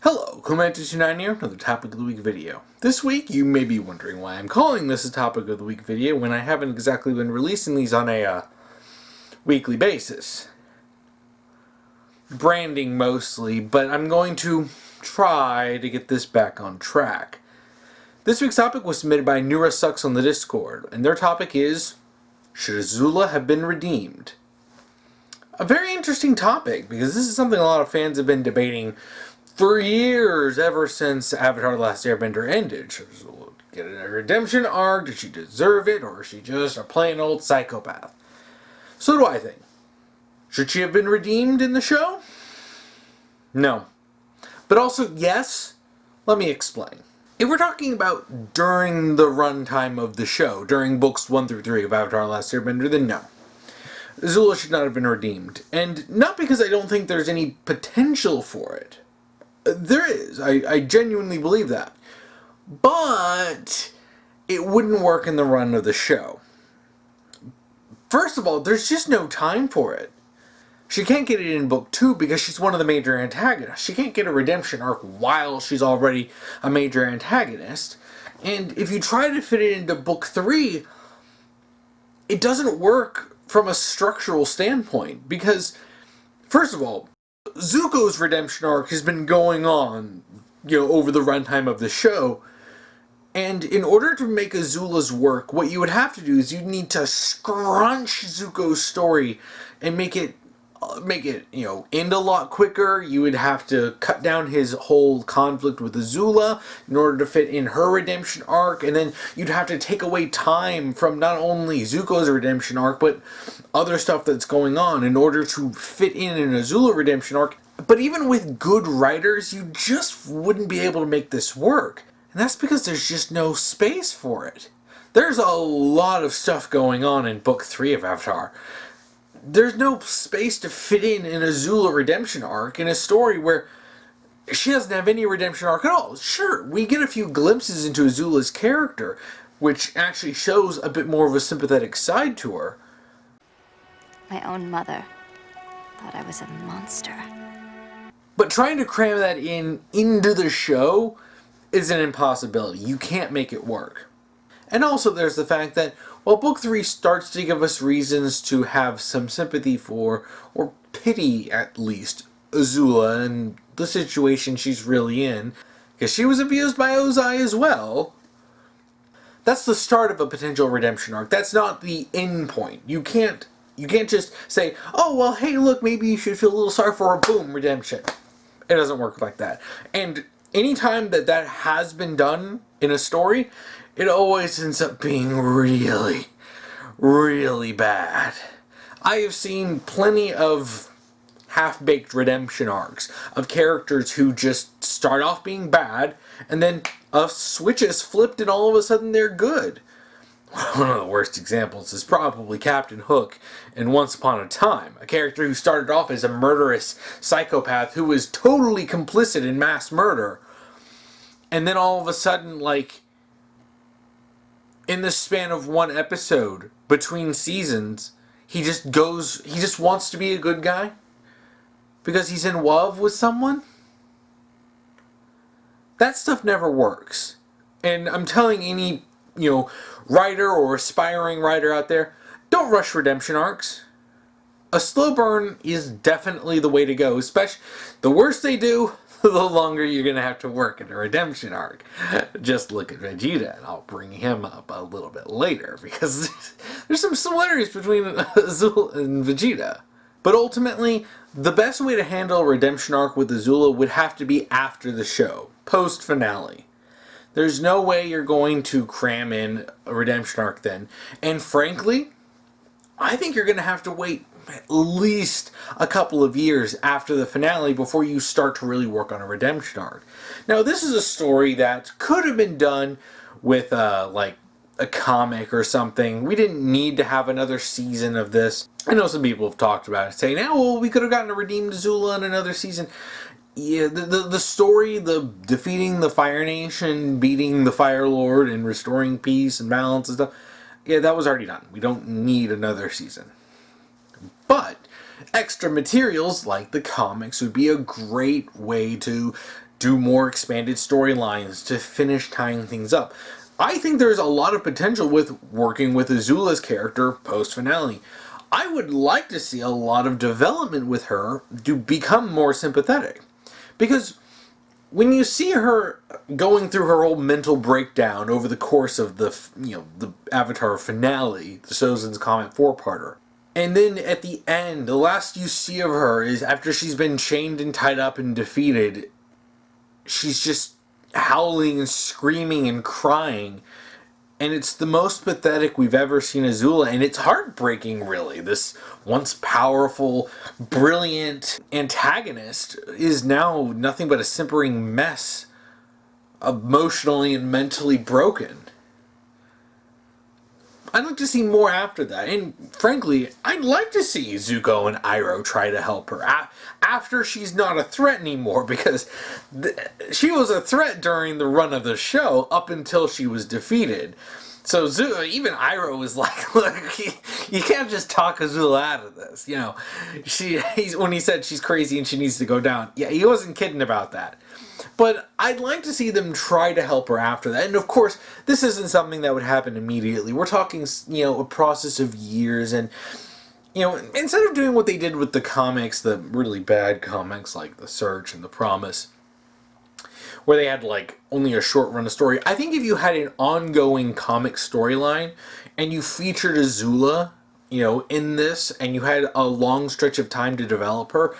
Hello, Clement29 here, another Topic of the Week video. This week, you may be wondering why I'm calling this a Topic of the Week video when I haven't exactly been releasing these on a weekly basis. Branding mostly, but I'm going to try to get this back on track. This week's topic was submitted by Nura Sucks on the Discord, and their topic is, should Azula have been redeemed? A very interesting topic, because this is something a lot of fans have been debating for years, ever since Avatar The Last Airbender ended. Should Azula get a redemption arc? Did she deserve it? Or is she just a plain old psychopath? So do I think. Should she have been redeemed in the show? No. But also, yes. Let me explain. If we're talking about during the runtime of the show, during books 1 through 3 of Avatar The Last Airbender, then no. Azula should not have been redeemed. And not because I don't think there's any potential for it. There is. I genuinely believe that. But it wouldn't work in the run of the show. First of all, there's just no time for it. She can't get it in book 2 because she's one of the major antagonists. She can't get a redemption arc while she's already a major antagonist. And if you try to fit it into book 3, it doesn't work from a structural standpoint. Because, first of all, Zuko's redemption arc has been going on, over the runtime of the show. And in order to make Azula's work, what you would have to do is you'd need to scrunch Zuko's story and make it end a lot quicker. You would have to cut down his whole conflict with Azula in order to fit in her redemption arc, and then you'd have to take away time from not only Zuko's redemption arc, but other stuff that's going on in order to fit in an Azula redemption arc. But even with good writers, you just wouldn't be able to make this work. And that's because there's just no space for it. There's a lot of stuff going on in book 3 of Avatar. There's no space to fit in an Azula redemption arc in a story where she doesn't have any redemption arc at all. Sure, we get a few glimpses into Azula's character, which actually shows a bit more of a sympathetic side to her. My own mother thought I was a monster. But trying to cram that into the show is an impossibility. You can't make it work. And also there's the fact that, while book 3 starts to give us reasons to have some sympathy for, or pity at least, Azula and the situation she's really in, because she was abused by Ozai as well, that's the start of a potential redemption arc. That's not the end point. You can't just say, oh, well, hey, look, maybe you should feel a little sorry for her, boom, redemption. It doesn't work like that. And anytime that has been done in a story, it always ends up being really, really bad. I have seen plenty of half-baked redemption arcs of characters who just start off being bad, and then a switch is flipped and all of a sudden they're good. One of the worst examples is probably Captain Hook in Once Upon a Time, a character who started off as a murderous psychopath who was totally complicit in mass murder, and then all of a sudden, in the span of one episode between seasons, he just wants to be a good guy because he's in love with someone. That stuff never works. And I'm telling any, writer or aspiring writer out there, don't rush redemption arcs. A slow burn is definitely the way to go. Especially, the worse they do, the longer you're going to have to work in a redemption arc. Just look at Vegeta, and I'll bring him up a little bit later, because there's some similarities between Azula and Vegeta. But ultimately, the best way to handle a redemption arc with Azula would have to be after the show, post-finale. There's no way you're going to cram in a redemption arc then. And frankly, I think you're going to have to wait at least a couple of years after the finale before you start to really work on a redemption arc. Now, this is a story that could have been done with a comic or something. We didn't need to have another season of this. I know some people have talked about it, saying, well, we could have gotten a redeemed Azula in another season. Yeah, the story, the defeating the Fire Nation, beating the Fire Lord, and restoring peace and balance and stuff, yeah, that was already done. We don't need another season. But extra materials like the comics would be a great way to do more expanded storylines to finish tying things up. I think there's a lot of potential with working with Azula's character post-finale. I would like to see a lot of development with her to become more sympathetic. Because when you see her going through her whole mental breakdown over the course of the Avatar finale, the Sozin's Comet 4-parter, and then at the end, the last you see of her is after she's been chained and tied up and defeated, she's just howling and screaming and crying. And it's the most pathetic we've ever seen Azula, and it's heartbreaking, really. This once powerful, brilliant antagonist is now nothing but a simpering mess, emotionally and mentally broken. I'd like to see more after that, and frankly, I'd like to see Zuko and Iroh try to help her after she's not a threat anymore, because she was a threat during the run of the show up until she was defeated. So even Iroh was like, look, you can't just talk Azula out of this. You know, when he said she's crazy and she needs to go down, yeah, he wasn't kidding about that. But I'd like to see them try to help her after that. And of course, this isn't something that would happen immediately. We're talking, a process of years. And, instead of doing what they did with the comics, the really bad comics like The Search and The Promise, where they had, only a short run of story, I think if you had an ongoing comic storyline and you featured Azula, in this, and you had a long stretch of time to develop her,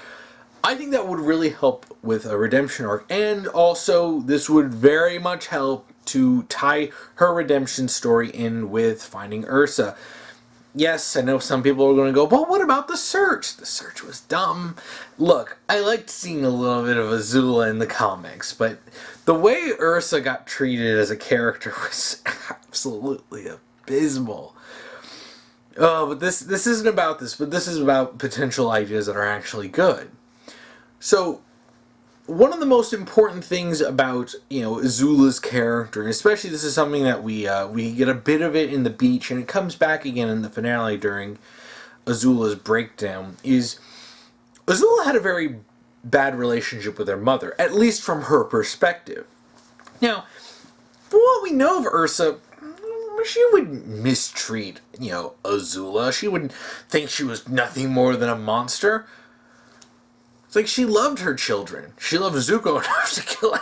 I think that would really help with a redemption arc. And also, this would very much help to tie her redemption story in with finding Ursa. Yes, I know some people are going to go, but what about The Search? The Search was dumb. Look, I liked seeing a little bit of Azula in the comics, but the way Ursa got treated as a character was absolutely abysmal. Oh, but this isn't about this, but this is about potential ideas that are actually good. So, one of the most important things about, Azula's character, and especially this is something that we get a bit of it in The Beach, and it comes back again in the finale during Azula's breakdown, is Azula had a very bad relationship with her mother, at least from her perspective. Now, for what we know of Ursa, she would mistreat, Azula. She would think she was nothing more than a monster. It's like she loved her children. She loved Zuko enough to kill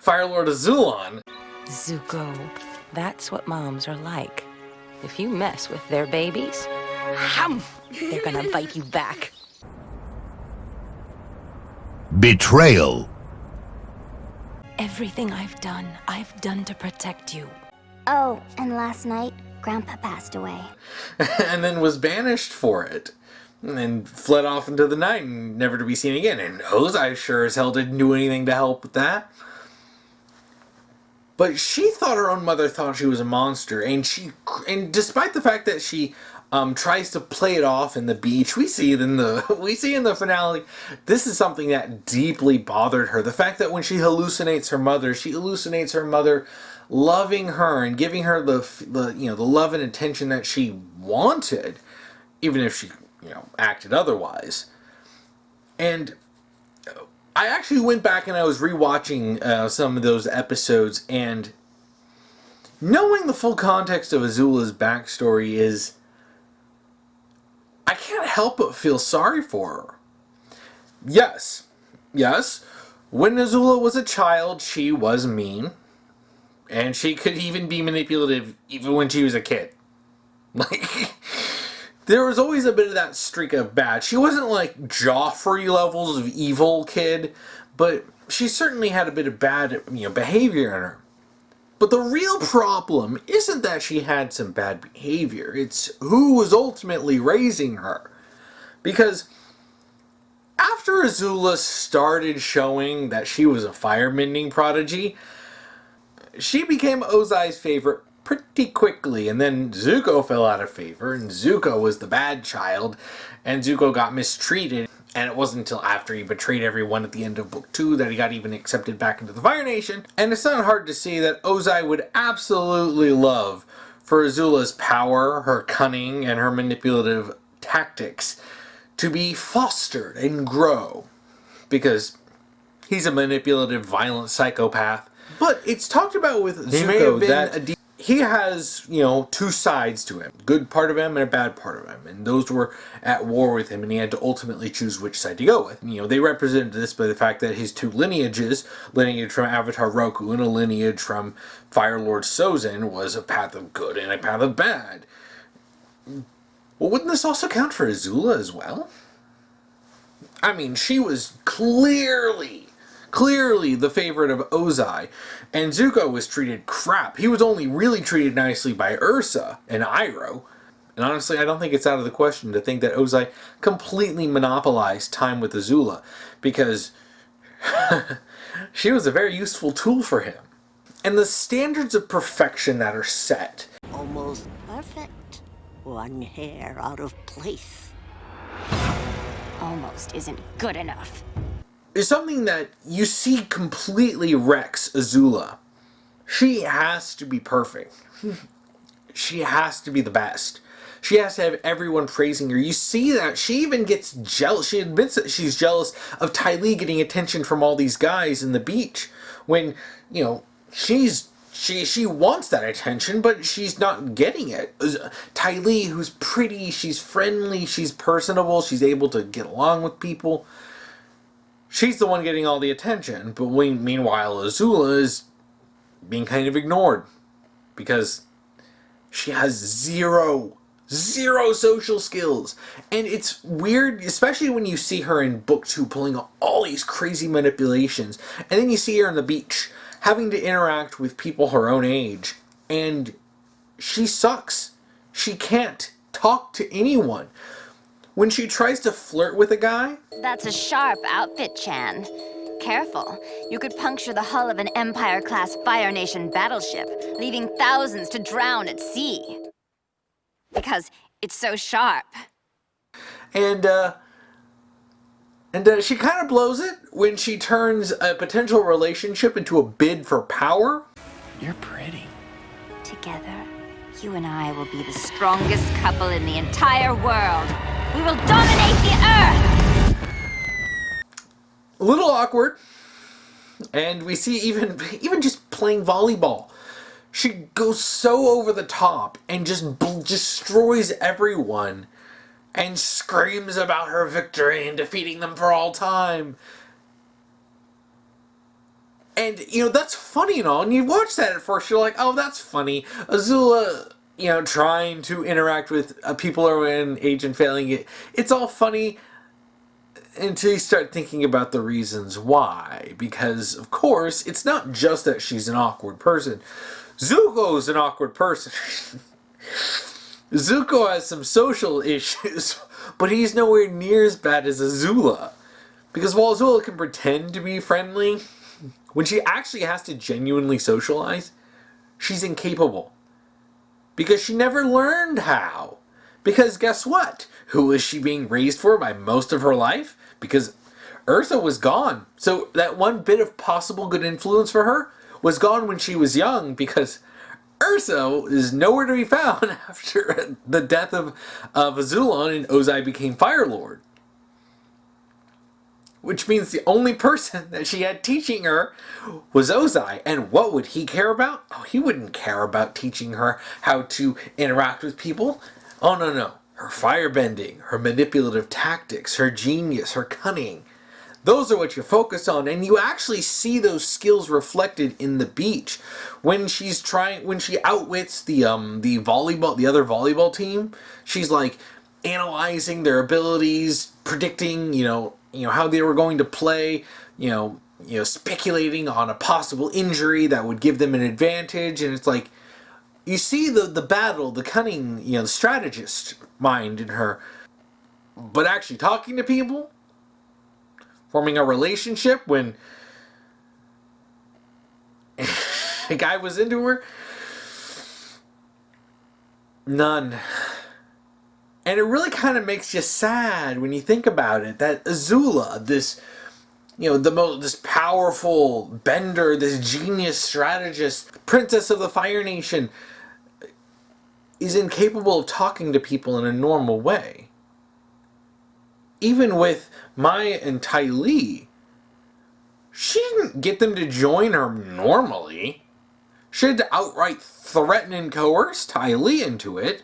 Fire Lord Azulon. Zuko, that's what moms are like. If you mess with their babies, they're gonna bite you back. Betrayal. Everything I've done to protect you. Oh, and last night, Grandpa passed away. And then was banished for it. And fled off into the night and never to be seen again. And Ozai sure as hell didn't do anything to help with that. But she thought her own mother thought she was a monster. And despite the fact that she tries to play it off in The Beach, we see in the finale, this is something that deeply bothered her. The fact that when she hallucinates her mother loving her and giving her the love and attention that she wanted, even if she acted otherwise. And I actually went back and I was rewatching some of those episodes, and knowing the full context of Azula's backstory is, I can't help but feel sorry for her. Yes, when Azula was a child, she was mean, and she could even be manipulative even when she was a kid. There was always a bit of that streak of bad. She wasn't like Joffrey levels of evil kid, but she certainly had a bit of bad, behavior in her. But the real problem isn't that she had some bad behavior. It's who was ultimately raising her. Because after Azula started showing that she was a firebending prodigy, she became Ozai's favorite pretty quickly, and then Zuko fell out of favor, and Zuko was the bad child, and Zuko got mistreated, and it wasn't until after he betrayed everyone at the end of Book 2 that he got even accepted back into the Fire Nation. And it's not hard to see that Ozai would absolutely love for Azula's power, her cunning, and her manipulative tactics to be fostered and grow, because He's a manipulative, violent psychopath. But it's talked about with Zuko that he has, two sides to him. Good part of him and a bad part of him. And those were at war with him, and he had to ultimately choose which side to go with. They represented this by the fact that his two lineages, lineage from Avatar Roku and a lineage from Fire Lord Sozin, was a path of good and a path of bad. Well, wouldn't this also count for Azula as well? I mean, she was clearly the favorite of Ozai, and Zuko was treated crap. He was only really treated nicely by Ursa and Iroh. And honestly, I don't think it's out of the question to think that Ozai completely monopolized time with Azula, because she was a very useful tool for him. And the standards of perfection that are set. Almost perfect. One hair out of place. Almost isn't good enough. Is something that you see completely wrecks Azula. She has to be perfect. She has to be the best. She has to have everyone praising her. You see that. She even gets jealous. She admits that she's jealous of Ty Lee getting attention from all these guys in the beach. When, she wants that attention, but she's not getting it. Ty Lee, who's pretty, she's friendly, she's personable, she's able to get along with people. She's the one getting all the attention, but meanwhile Azula is being kind of ignored because she has zero social skills. And it's weird, especially when you see her in book 2 pulling all these crazy manipulations, and then you see her on the beach having to interact with people her own age, and she sucks. She can't talk to anyone. When she tries to flirt with a guy... That's a sharp outfit, Chan. Careful. You could puncture the hull of an Empire-class Fire Nation battleship, leaving thousands to drown at sea. Because it's so sharp. And she kind of blows it when she turns a potential relationship into a bid for power. You're pretty. Together, you and I will be the strongest couple in the entire world. We will dominate the Earth! A little awkward. And we see even just playing volleyball. She goes so over the top and just destroys everyone. And screams about her victory and defeating them for all time. And, that's funny and all. And you watch that at first, you're like, oh, that's funny. Azula, trying to interact with people who are in age and failing it. It's all funny until you start thinking about the reasons why. Because, of course, it's not just that she's an awkward person. Zuko's an awkward person. Zuko has some social issues, but he's nowhere near as bad as Azula. Because while Azula can pretend to be friendly, when she actually has to genuinely socialize, she's incapable. Because she never learned how. Because guess what? Who was she being raised for by most of her life? Because Ursa was gone. So that one bit of possible good influence for her was gone when she was young, because Ursa is nowhere to be found after the death of Azula and Ozai became Fire Lord. Which means the only person that she had teaching her was Ozai. And what would he care about? Oh, he wouldn't care about teaching her how to interact with people. Oh, no. Her firebending, her manipulative tactics, her genius, her cunning. Those are what you focus on, and you actually see those skills reflected in the beach. When she outwits the other volleyball team, she's like analyzing their abilities, predicting, how they were going to play, speculating on a possible injury that would give them an advantage, and it's like you see the battle, the cunning, the strategist mind in her, but actually talking to people, forming a relationship when a guy was into her? None. And it really kind of makes you sad when you think about it, that Azula, this, this powerful bender, this genius strategist, princess of the Fire Nation, is incapable of talking to people in a normal way. Even with Maya and Ty Lee, she didn't get them to join her normally. She had to outright threaten and coerce Ty Lee into it.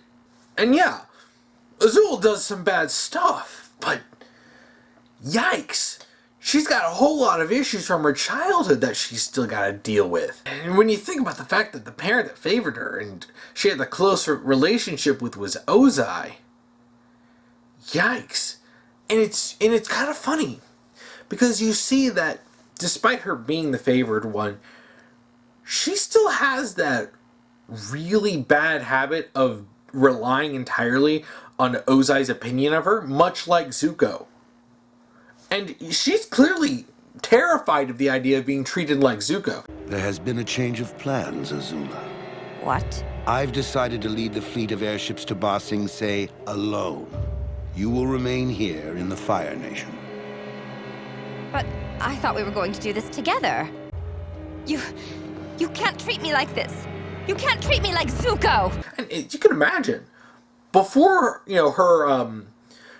And yeah, Azula does some bad stuff, but yikes. She's got a whole lot of issues from her childhood that she's still got to deal with. And when you think about the fact that the parent that favored her and she had the closer relationship with was Ozai, yikes. And it's kind of funny because you see that despite her being the favored one, she still has that really bad habit of relying entirely on Ozai's opinion of her, much like Zuko. And she's clearly terrified of the idea of being treated like Zuko. There has been a change of plans, Azula. What? I've decided to lead the fleet of airships to Ba Sing Se alone. You will remain here in the Fire Nation. But I thought we were going to do this together. You can't treat me like this. You can't treat me like Zuko. And you can imagine, before, her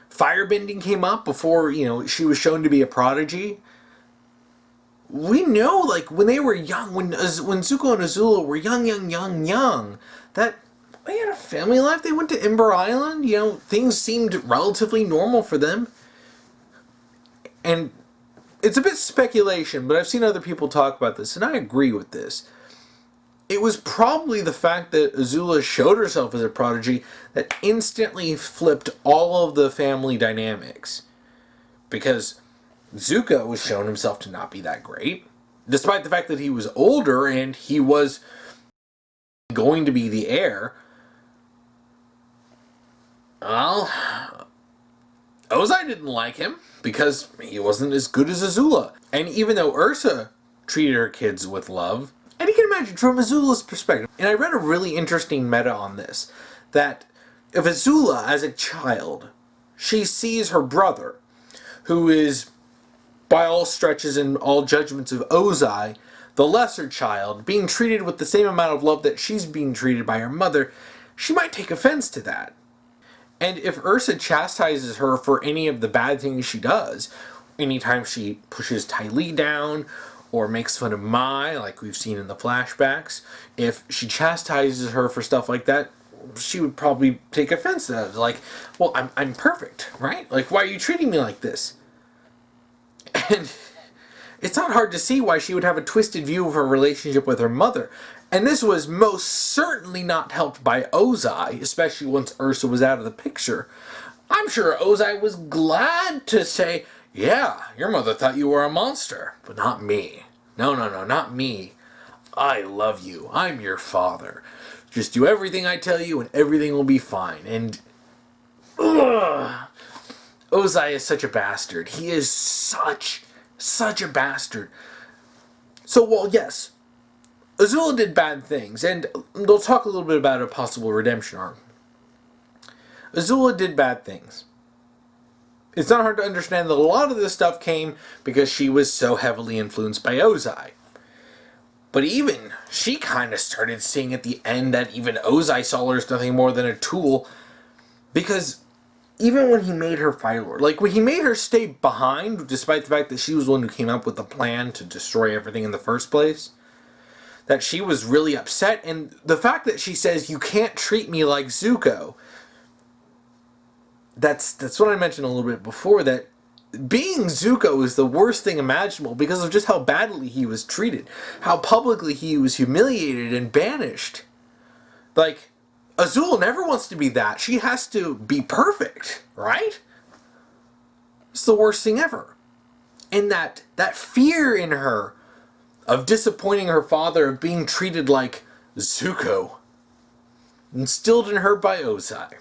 firebending came up, before, she was shown to be a prodigy, we know, like, when they were young, when Zuko and Azula were young, that they had a family life. They went to Ember Island, things seemed relatively normal for them. And it's a bit speculation, but I've seen other people talk about this, and I agree with this. It was probably the fact that Azula showed herself as a prodigy that instantly flipped all of the family dynamics. Because Zuko was shown himself to not be that great, despite the fact that he was older and he was going to be the heir. Well, Ozai didn't like him because he wasn't as good as Azula. And even though Ursa treated her kids with love, and you can imagine from Azula's perspective, and I read a really interesting meta on this, that if Azula, as a child, she sees her brother, who is, by all stretches and all judgments of Ozai, the lesser child, being treated with the same amount of love that she's being treated by her mother, she might take offense to that. And if Ursa chastises her for any of the bad things she does, anytime she pushes Ty Lee down, or makes fun of Mai, like we've seen in the flashbacks, if she chastises her for stuff like that, she would probably take offense to that. Like, well, I'm perfect, right? Like, why are you treating me like this? And it's not hard to see why she would have a twisted view of her relationship with her mother. And this was most certainly not helped by Ozai, especially once Ursa was out of the picture. I'm sure Ozai was glad to say, yeah, your mother thought you were a monster, but not me. No, not me. I love you. I'm your father. Just do everything I tell you and everything will be fine. And Ozai is such a bastard. He is such a bastard. So, well, yes, Azula did bad things, and they'll talk a little bit about a possible redemption arc. Azula did bad things. It's not hard to understand that a lot of this stuff came because she was so heavily influenced by Ozai. But even she kind of started seeing at the end that even Ozai saw her as nothing more than a tool, because even when he made her Fire Lord, like when he made her stay behind, despite the fact that she was the one who came up with the plan to destroy everything in the first place, that she was really upset. And the fact that she says, you can't treat me like Zuko, that's what I mentioned a little bit before, that being Zuko is the worst thing imaginable because of just how badly he was treated, how publicly he was humiliated and banished. Like, Azula never wants to be that. She has to be perfect, right? It's the worst thing ever. And that fear in her of disappointing her father, of being treated like Zuko, instilled in her by Ozai.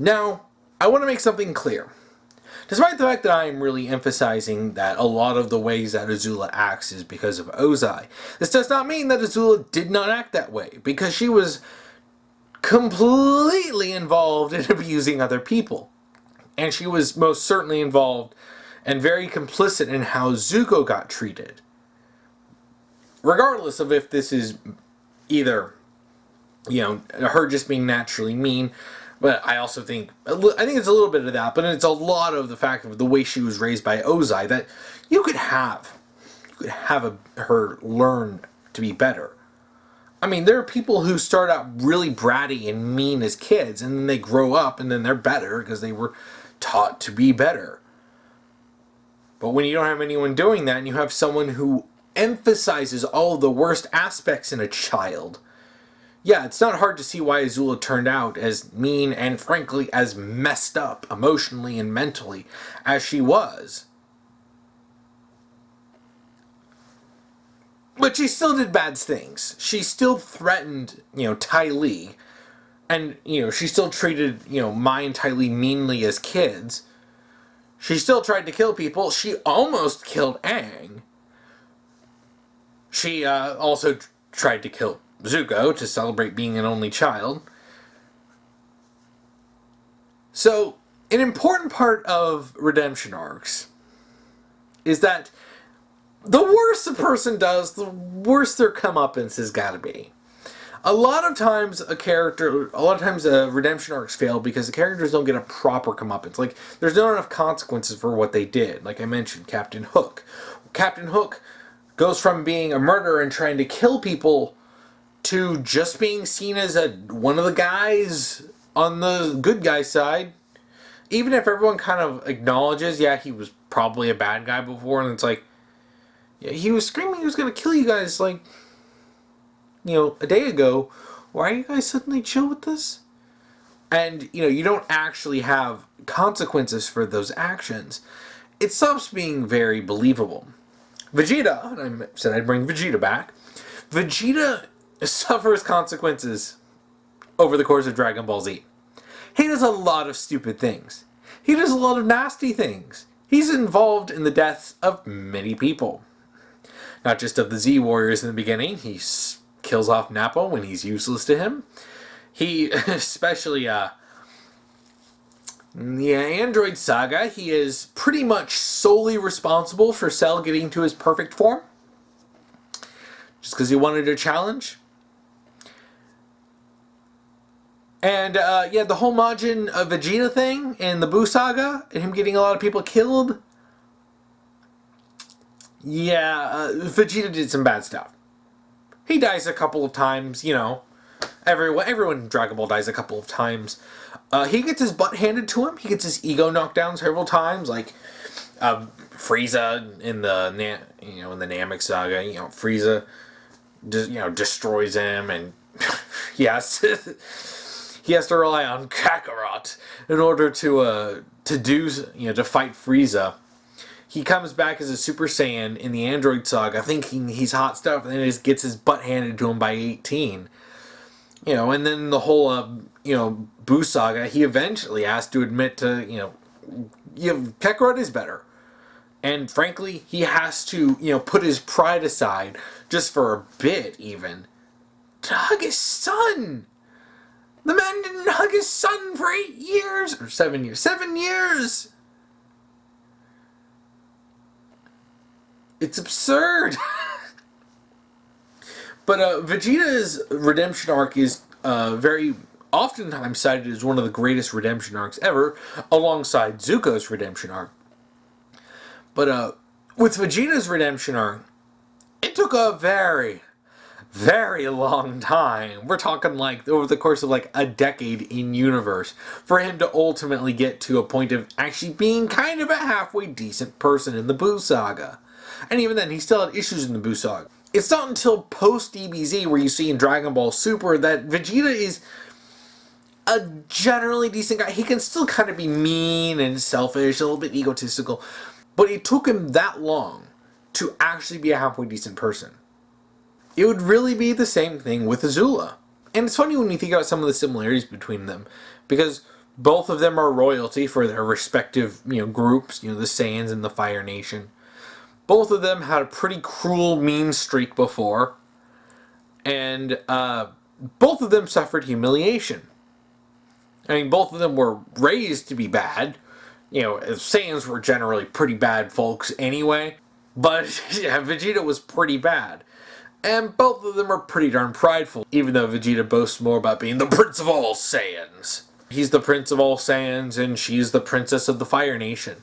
Now, I want to make something clear. Despite the fact that I am really emphasizing that a lot of the ways that Azula acts is because of Ozai, this does not mean that Azula did not act that way, because she was completely involved in abusing other people. And she was most certainly involved and very complicit in how Zuko got treated. Regardless of if this is either, her just being naturally mean, But I also think it's a little bit of that, but it's a lot of the fact of the way she was raised by Ozai that you could have her learn to be better. I mean, there are people who start out really bratty and mean as kids, and then they grow up and then they're better because they were taught to be better. But when you don't have anyone doing that and you have someone who emphasizes all of the worst aspects in a child, yeah, it's not hard to see why Azula turned out as mean and frankly as messed up emotionally and mentally as she was. But she still did bad things. She still threatened, Ty Lee. And, she still treated, Mai and Ty Lee meanly as kids. She still tried to kill people. She almost killed Aang. She also tried to kill Zuko to celebrate being an only child. So, an important part of redemption arcs is that the worse a person does, the worse their comeuppance has got to be. A lot of times redemption arcs fail because the characters don't get a proper comeuppance. Like, there's not enough consequences for what they did. Like I mentioned, Captain Hook. Captain Hook goes from being a murderer and trying to kill people to just being seen as one of the guys on the good guy side. Even if everyone kind of acknowledges, yeah, he was probably a bad guy before, and it's like, yeah, he was screaming he was going to kill you guys, like, a day ago. Why are you guys suddenly chill with this? And, you don't actually have consequences for those actions. It stops being very believable. Vegeta, and I said I'd bring Vegeta back. Vegeta suffers consequences over the course of Dragon Ball Z. He does a lot of stupid things. He does a lot of nasty things. He's involved in the deaths of many people. Not just of the Z Warriors in the beginning. He kills off Nappa when he's useless to him. He, especially, in the Android Saga, he is pretty much solely responsible for Cell getting to his perfect form. Just because he wanted a challenge. And, the whole Majin Vegeta thing in the Buu Saga, and him getting a lot of people killed. Yeah, Vegeta did some bad stuff. He dies a couple of times, Everyone in Dragon Ball dies a couple of times. He gets his butt handed to him. He gets his ego knocked down several times, like Frieza in the in the Namek Saga. Frieza destroys him, and yes, he has to rely on Kakarot in order to fight Frieza. He comes back as a Super Saiyan in the Android Saga thinking he's hot stuff, and then he just gets his butt handed to him by 18. And then the whole, Buu Saga, he eventually has to admit to, Kakarot is better. And frankly, he has to, put his pride aside, just for a bit even, to hug his son! The man didn't hug his son for 8 years! Or 7 years. 7 years! It's absurd! But Vegeta's redemption arc is very oftentimes cited as one of the greatest redemption arcs ever, alongside Zuko's redemption arc. But with Vegeta's redemption arc, it took a very, very long time. We're talking like over the course of like a decade in universe for him to ultimately get to a point of actually being kind of a halfway decent person in the Buu Saga. And even then, he still had issues in the Buu Saga. It's not until post-DBZ where you see in Dragon Ball Super that Vegeta is a generally decent guy. He can still kind of be mean and selfish, a little bit egotistical, but it took him that long to actually be a halfway decent person. It would really be the same thing with Azula. And it's funny when you think about some of the similarities between them, because both of them are royalty for their respective, groups, the Saiyans and the Fire Nation. Both of them had a pretty cruel, mean streak before, and both of them suffered humiliation. I mean, both of them were raised to be bad. Saiyans were generally pretty bad folks anyway, but yeah, Vegeta was pretty bad. And both of them are pretty darn prideful, even though Vegeta boasts more about being the prince of all Saiyans. he's the Prince of all Saiyans and she's the Princess of the Fire Nation.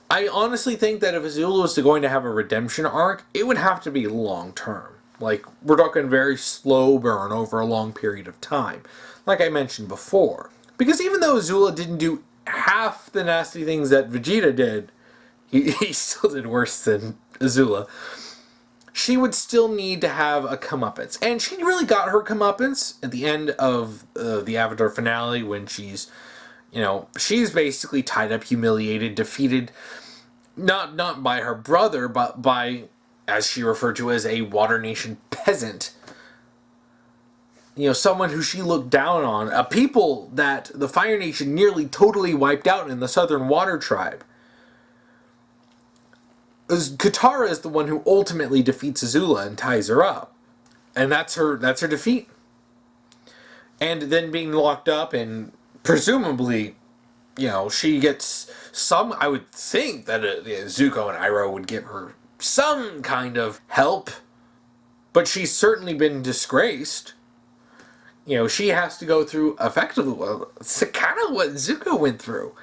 I honestly think that if Azula was going to have a redemption arc, it would have to be long term. Like, we're talking very slow burn over a long period of time, like I mentioned before. Because even though Azula didn't do half the nasty things that Vegeta did, he still did worse than Azula. She would still need to have a comeuppance. And she really got her comeuppance at the end of the Avatar finale when she's, she's basically tied up, humiliated, defeated, not by her brother, but by, as she referred to as a Water Nation peasant. Someone who she looked down on. A people that the Fire Nation nearly totally wiped out in the Southern Water Tribe. Katara is the one who ultimately defeats Azula and ties her up. And that's her defeat. And then being locked up and presumably, she gets some, I would think that Zuko and Iroh would give her some kind of help. But she's certainly been disgraced. She has to go through effectively, well, it's kind of what Zuko went through.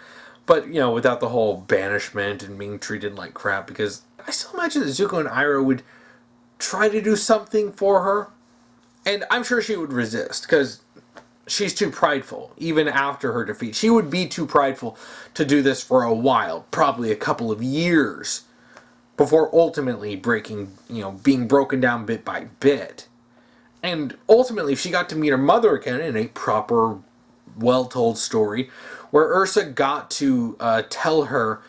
But, without the whole banishment and being treated like crap, because I still imagine that Zuko and Iroh would try to do something for her. And I'm sure she would resist, because she's too prideful, even after her defeat. She would be too prideful to do this for a while, probably a couple of years, before ultimately being broken down bit by bit. And ultimately, she got to meet her mother again in a proper, well-told story, where Ursa got to tell her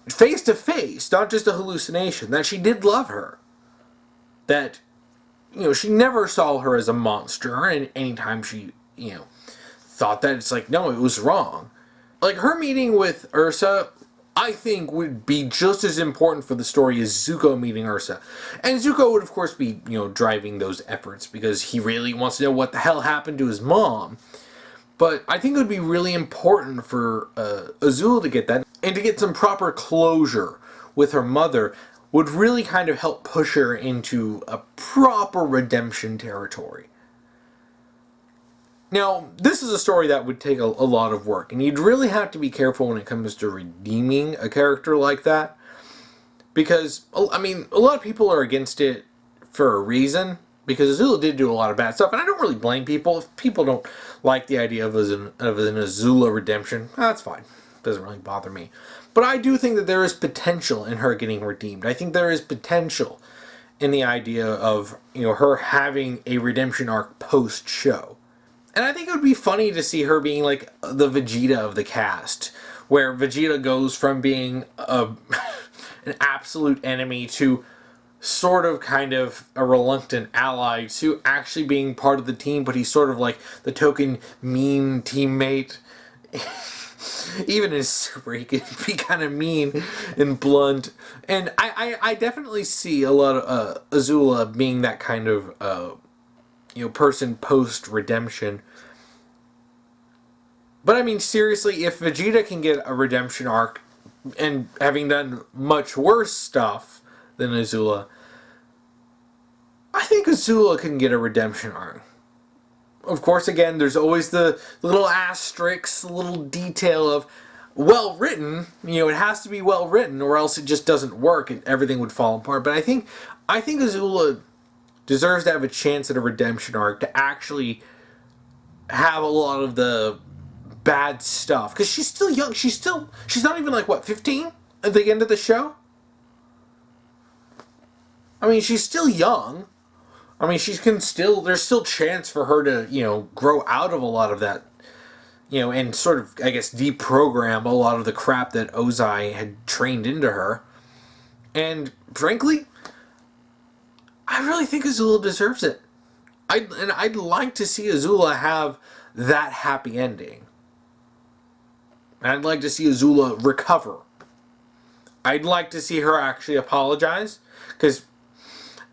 face to face, not just a hallucination, that she did love her. That, she never saw her as a monster, and anytime she, thought that, it's like, no, it was wrong. Like, her meeting with Ursa, I think, would be just as important for the story as Zuko meeting Ursa. And Zuko would, of course, be, driving those efforts, because he really wants to know what the hell happened to his mom. But I think it would be really important for Azula to get that, and to get some proper closure with her mother would really kind of help push her into a proper redemption territory. Now, this is a story that would take a lot of work, and you'd really have to be careful when it comes to redeeming a character like that. Because, a lot of people are against it for a reason. Because Azula did do a lot of bad stuff, and I don't really blame people. If people don't like the idea of an Azula redemption, that's fine. It doesn't really bother me. But I do think that there is potential in her getting redeemed. I think there is potential in the idea of, her having a redemption arc post-show. And I think it would be funny to see her being like the Vegeta of the cast, where Vegeta goes from being an absolute enemy to sort of kind of a reluctant ally to actually being part of the team, but he's sort of like the token mean teammate. Even in Super, he can be kind of mean and blunt. And I definitely see a lot of Azula being that kind of person post-redemption. But seriously, if Vegeta can get a redemption arc, and having done much worse stuff than Azula, I think Azula can get a redemption arc. Of course, again, there's always the little asterisks, the little detail of well written. It has to be well written, or else it just doesn't work and everything would fall apart. But I think Azula deserves to have a chance at a redemption arc, to actually have a lot of the bad stuff, because she's still young. She's not even 15 at the end of the show. She's still young. There's still chance for her to, grow out of a lot of that, and sort of, I guess, deprogram a lot of the crap that Ozai had trained into her. And frankly, I really think Azula deserves it. I'd like to see Azula have that happy ending. And I'd like to see Azula recover. I'd like to see her actually apologize, because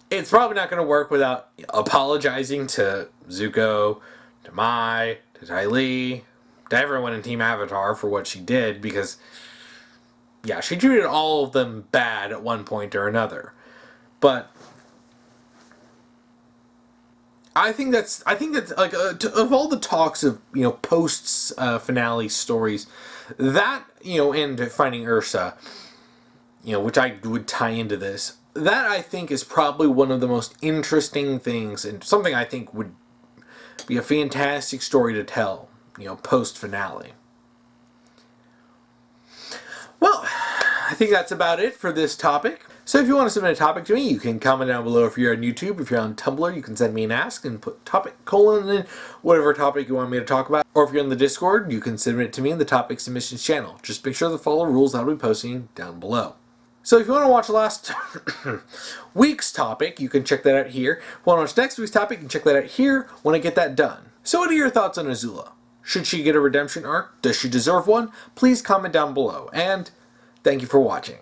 it's probably not going to work without apologizing to Zuko, to Mai, to Ty Lee, to everyone in Team Avatar for what she did, because, yeah, she treated all of them bad at one point or another. But I think that's like of all the talks of post finale stories, that and finding Ursa, which I would tie into this. That I think is probably one of the most interesting things, and something I think would be a fantastic story to tell, post finale. Well, I think that's about it for this topic. So if you want to submit a topic to me, you can comment down below if you're on YouTube. If you're on Tumblr, you can send me an ask and put topic : and then whatever topic you want me to talk about. Or if you're in the Discord, you can submit it to me in the topic submissions channel. Just make sure to follow the rules that I'll be posting down below. So if you want to watch last week's topic, you can check that out here. If you want to watch next week's topic, you can check that out here when I get that done. So what are your thoughts on Azula? Should she get a redemption arc? Does she deserve one? Please comment down below. And thank you for watching.